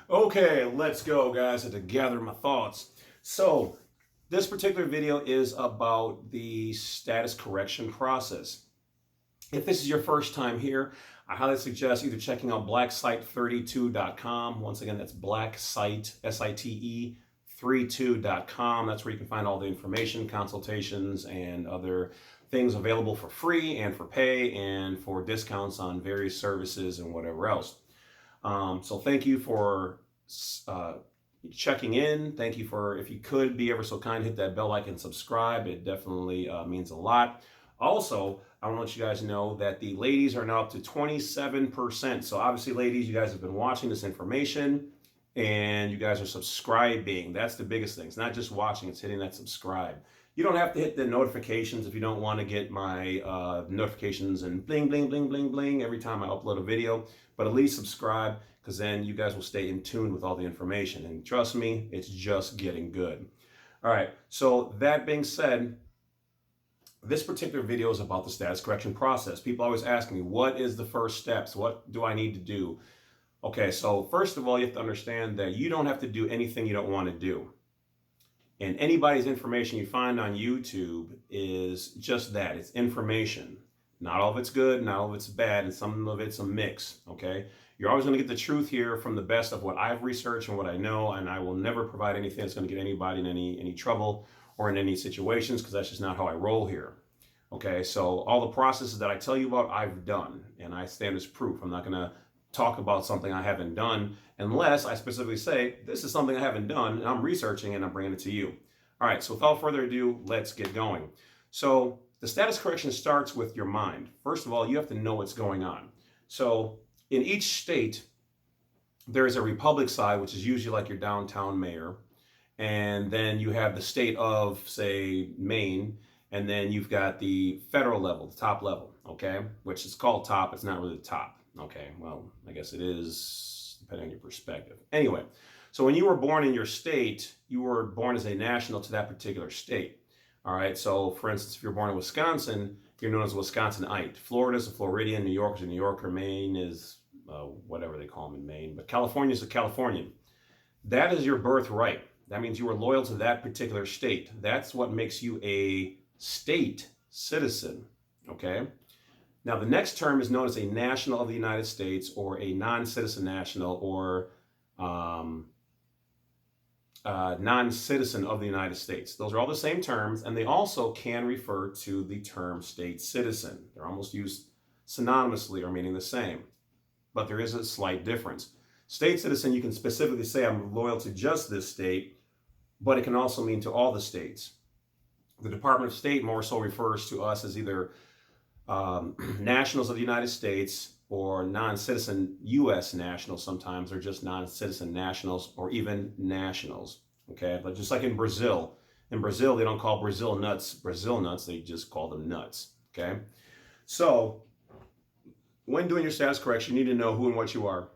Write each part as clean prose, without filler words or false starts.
Okay, let's go, guys, and to gather my thoughts. So, this particular video is about the status correction process. If this is your first time here, I highly suggest either checking out blacksite32.com. Once again, that's blacksite, S-I-T-E, 32.com. That's where you can find all the information, consultations, and other things available for free and for pay and for discounts on various services and whatever else. So thank you for checking in. Thank you for, if you could be ever so kind, hit that bell icon, subscribe. It definitely means a lot. Also, I want to let you guys know that the ladies are now up to 27%. So obviously, ladies, you guys have been watching this information and you guys are subscribing. That's the biggest thing. It's not just watching, it's hitting that subscribe. You don't have to hit the notifications if you don't want to get my notifications and bling, bling, bling, bling, bling every time I upload a video. But at least subscribe, because then you guys will stay in tune with all the information. And trust me, it's just getting good. All right, so that being said, this particular video is about the status correction process. People always ask me, what is the first steps? What do I need to do? Okay, so first of all, you have to understand that you don't have to do anything you don't want to do. And anybody's information you find on YouTube is just that. It's information. Not all of it's good, not all of it's bad, and some of it's a mix, okay? You're always going to get the truth here from the best of what I've researched and what I know, and I will never provide anything that's going to get anybody in any trouble or in any situations, because that's just not how I roll here. Okay, so all the processes that I tell you about, I've done, and I stand as proof. I'm not going to talk about something I haven't done unless I specifically say, this is something I haven't done, and I'm researching and I'm bringing it to you. All right, so without further ado, let's get going. So the status correction starts with your mind. First of all, you have to know what's going on. So in each state, there is a republic side, which is usually like your downtown mayor. And then you have the state of, say, Maine. And then you've got the federal level, the top level, okay? Which is called top. It's not really the top, okay? Well, I guess it is, depending on your perspective. Anyway, so when you were born in your state, you were born as a national to that particular state. All right, so for instance, if you're born in Wisconsin, you're known as a Wisconsinite. Florida is a Floridian, New York is a New Yorker, Maine is whatever they call them in Maine, but California is a Californian. That is your birthright. That means you are loyal to that particular state. That's what makes you a state citizen, okay? Now, the next term is known as a national of the United States or a non-citizen national or non-citizen of the United States. Those are all the same terms, and they also can refer to the term state citizen. They're almost used synonymously or meaning the same, but there is a slight difference. State citizen, you can specifically say I'm loyal to just this state, but it can also mean to all the states. The Department of State more so refers to us as either nationals of the United States or non-citizen U.S. nationals sometimes, or just non-citizen nationals, or even nationals, okay? But just like in Brazil, they don't call Brazil nuts, they just call them nuts, okay? So when doing your status correction, you need to know who and what you are.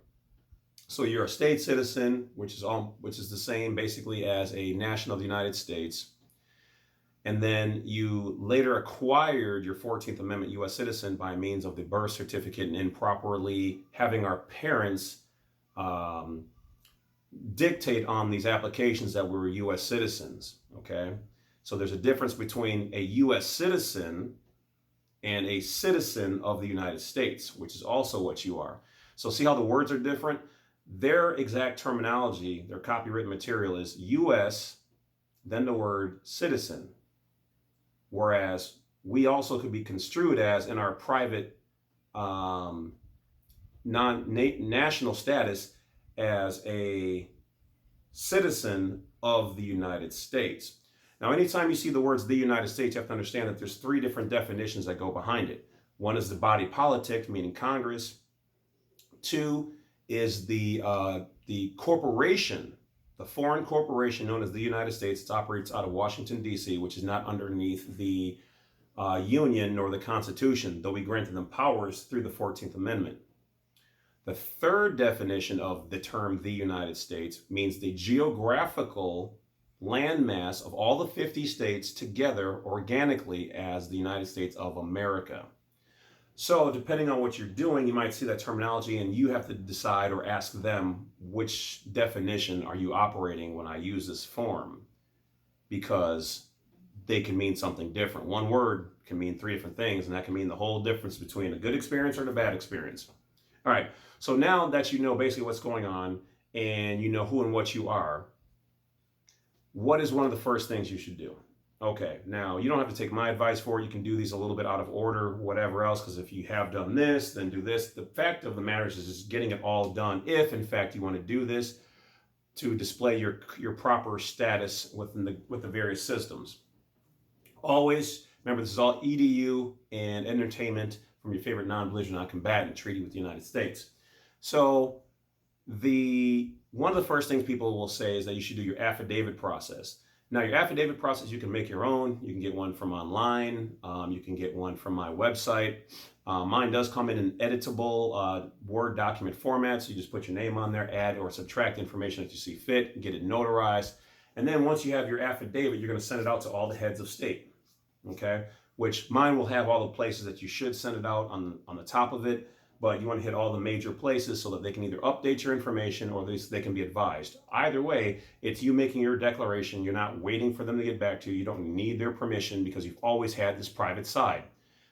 So you're a state citizen, which is the same basically as a national of the United States. And then you later acquired your 14th Amendment U.S. citizen by means of the birth certificate and improperly having our parents dictate on these applications that we were U.S. citizens, okay? So there's a difference between a U.S. citizen and a citizen of the United States, which is also what you are. So see how the words are different? Their exact terminology, their copywritten material is U.S., then the word citizen. Whereas we also could be construed as, in our private non-national status, as a citizen of the United States. Now, anytime you see the words the United States, you have to understand that there's three different definitions that go behind it. One is the body politic, meaning Congress. Two is the corporation, the foreign corporation known as the United States. It operates out of Washington, D.C., which is not underneath the Union nor the Constitution, though we granted them powers through the 14th Amendment. The third definition of the term the United States means the geographical landmass of all the 50 states together organically as the United States of America. So depending on what you're doing, you might see that terminology and you have to decide or ask them, which definition are you operating when I use this form? Because they can mean something different. One word can mean three different things, and that can mean the whole difference between a good experience or a bad experience. All right, so now that you know basically what's going on and you know who and what you are, what is one of the first things you should do? Okay, now you don't have to take my advice for it. You can do these a little bit out of order, whatever else, because if you have done this, then do this. The fact of the matter is just getting it all done if, in fact, you want to do this to display your proper status with the various systems. Always remember, this is all EDU and entertainment from your favorite non-belligerent non-combatant treaty with the United States. So one of the first things people will say is that you should do your affidavit process. Now, your affidavit process, you can make your own. You can get one from online. You can get one from my website. Mine does come in an editable Word document format. So you just put your name on there, add or subtract information that you see fit, get it notarized. And then once you have your affidavit, you're going to send it out to all the heads of state. Okay? Which mine will have all the places that you should send it out on the top of it. But you want to hit all the major places so that they can either update your information or they can be advised. Either way, it's you making your declaration. You're not waiting for them to get back to you. You don't need their permission because you've always had this private side.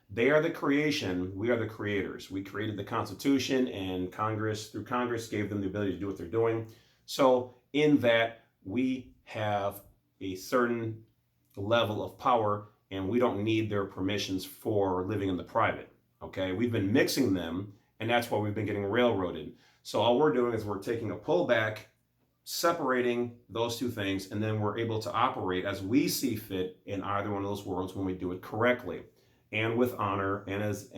They are the creation. We are the creators. We created the Constitution, and through Congress, gave them the ability to do what they're doing. So in that, we have a certain level of power, and we don't need their permissions for living in the private. Okay, we've been mixing them, and that's why we've been getting railroaded. So all we're doing is we're taking a pullback, separating those two things, and then we're able to operate as we see fit in either one of those worlds when we do it correctly and with honor and as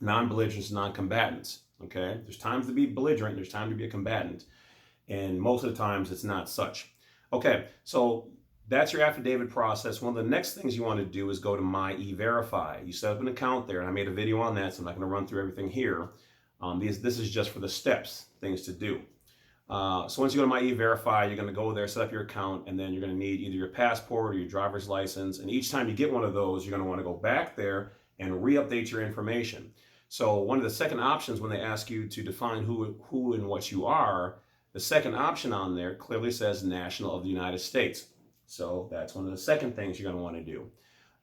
non-belligerents, non-combatants. Okay, there's times to be belligerent, there's time to be a combatant, and most of the times it's not such. Okay, so that's your affidavit process. One of the next things you want to do is go to My E-Verify. You set up an account there, and I made a video on that, so I'm not going to run through everything here. This is just for the steps, things to do. So once you go to My E-Verify, you're going to go there, set up your account, and then you're going to need either your passport or your driver's license. And each time you get one of those, you're going to want to go back there and re-update your information. So one of the second options when they ask you to define who and what you are, the second option on there clearly says National of the United States. So that's one of the second things you're going to want to do.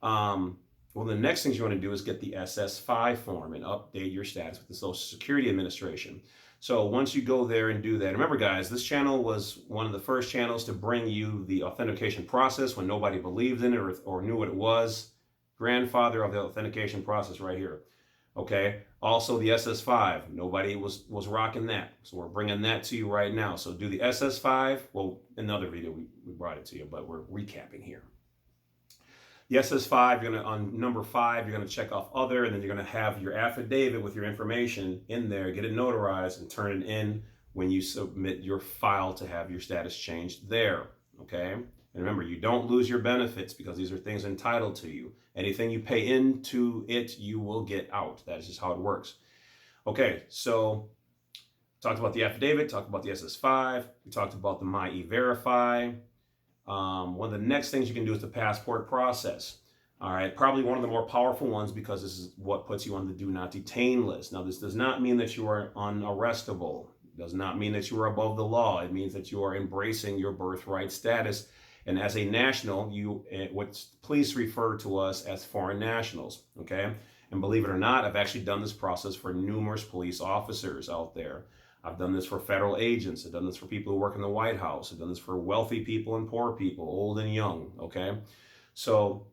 Well, the next things you want to do is get the SS5 form and update your status with the Social Security Administration. So once you go there and do that, remember guys, this channel was one of the first channels to bring you the authentication process when nobody believed in it or knew what it was. Grandfather of the authentication process right here. Okay, also the SS5, nobody was rocking that. So we're bringing that to you right now. So do the SS5. Well, in another video, we brought it to you, but we're recapping here. The SS5, on number 5, you're gonna check off other, and then you're gonna have your affidavit with your information in there, get it notarized and turn it in when you submit your file to have your status changed there, okay? And remember, you don't lose your benefits because these are things entitled to you. Anything you pay into it, you will get out. That is just how it works. Okay, so talked about the affidavit, talked about the SS5, we talked about the My E-Verify. One of the next things you can do is the passport process. All right, probably one of the more powerful ones because this is what puts you on the do not detain list. Now, this does not mean that you are unarrestable. It does not mean that you are above the law. It means that you are embracing your birthright status. And as a national, what police refer to us as foreign nationals, okay? And believe it or not, I've actually done this process for numerous police officers out there. I've done this for federal agents. I've done this for people who work in the White House. I've done this for wealthy people and poor people, old and young, okay? So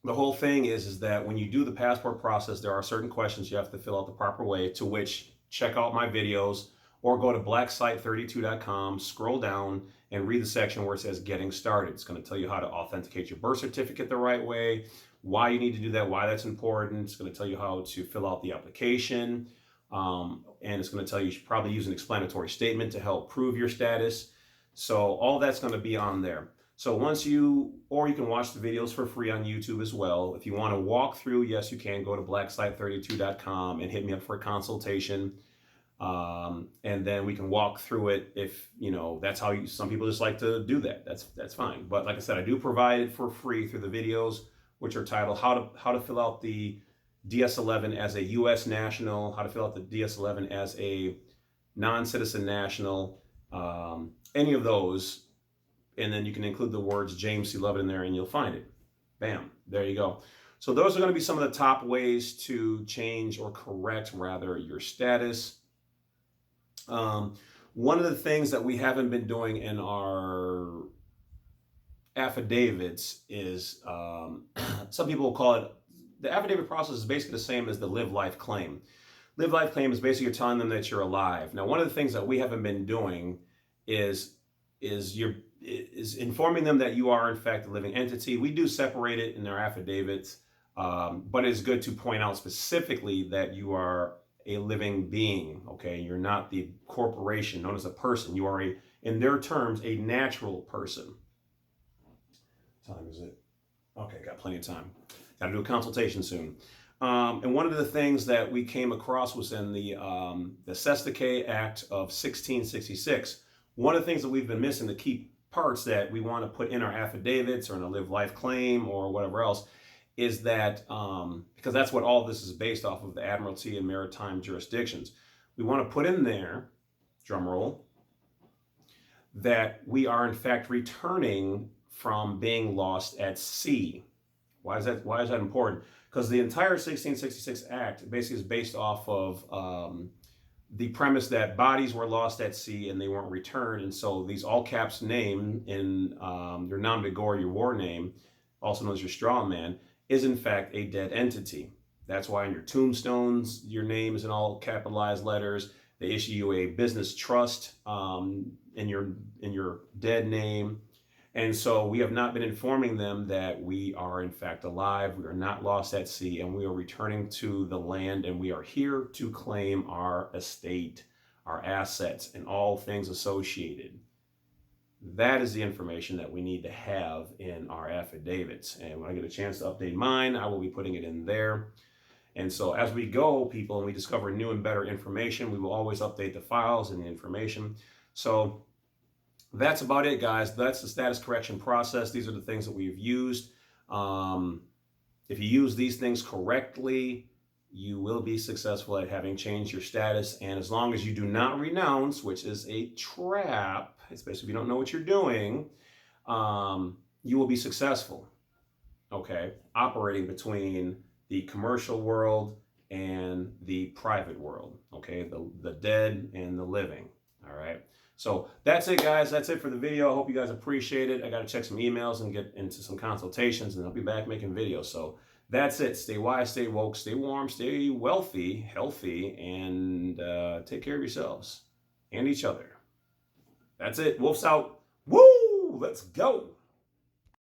the whole thing is that when you do the passport process, there are certain questions you have to fill out the proper way, to which check out my videos or go to blacksite32.com, scroll down and read the section where it says getting started. It's going to tell you how to authenticate your birth certificate the right way, why you need to do that, why that's important. It's going to tell you how to fill out the application. And it's going to tell you should probably use an explanatory statement to help prove your status. So all that's going to be on there. So you can watch the videos for free on YouTube as well. If you want to walk through, yes, you can go to blacksite32.com and hit me up for a consultation. And then we can walk through it if, that's how some people just like to do that. That's fine. But like I said, I do provide it for free through the videos, which are titled how to fill out the DS11 as a U.S. national, how to fill out the DS11 as a non-citizen national, any of those. And then you can include the words James C. Lovett in there and you'll find it. Bam, there you go. So those are going to be some of the top ways to change or correct, rather, your status. One of the things that we haven't been doing in our affidavits is, some people will call it, the affidavit process is basically the same as the live life claim. Live life claim is basically you're telling them that you're alive. Now, one of the things that we haven't been doing is informing them that you are in fact a living entity. We do separate it in our affidavits, but it's good to point out specifically that you are a living being. Okay, you're not the corporation known as a person. You are in their terms, a natural person. What time is it? Okay, got plenty of time. Got to do a consultation soon. And one of the things that we came across was in the Cestacay Act of 1666. One of the things that we've been missing, the key parts that we want to put in our affidavits or in a live life claim or whatever else, is that, because that's what all this is based off of, the Admiralty and maritime jurisdictions. We want to put in there, drum roll, that we are in fact returning from being lost at sea. Why is that important? Because the entire 1666 Act basically is based off of the premise that bodies were lost at sea and they weren't returned. And so these all caps name in your nom de guerre, your war name, also known as your straw man, is in fact a dead entity. That's why in your tombstones, your name is in all capitalized letters. They issue you a business trust in your dead name. And so we have not been informing them that we are in fact alive, we are not lost at sea, and we are returning to the land, and we are here to claim our estate, our assets, and all things associated. That is the information that we need to have in our affidavits. And when I get a chance to update mine, I will be putting it in there. And so as we go, people, and we discover new and better information, we will always update the files and the information. So that's about it, guys. That's the status correction process. These are the things that we've used. If you use these things correctly, you will be successful at having changed your status. And as long as you do not renounce, which is a trap, especially if you don't know what you're doing, you will be successful, okay, operating between the commercial world and the private world, okay, the dead and the living, all right? So that's it, guys. That's it for the video. I hope you guys appreciate it. I got to check some emails and get into some consultations, and I'll be back making videos. So that's it. Stay wise, stay woke, stay warm, stay wealthy, healthy, and take care of yourselves and each other. That's it. Wolf's out. Woo! Let's go.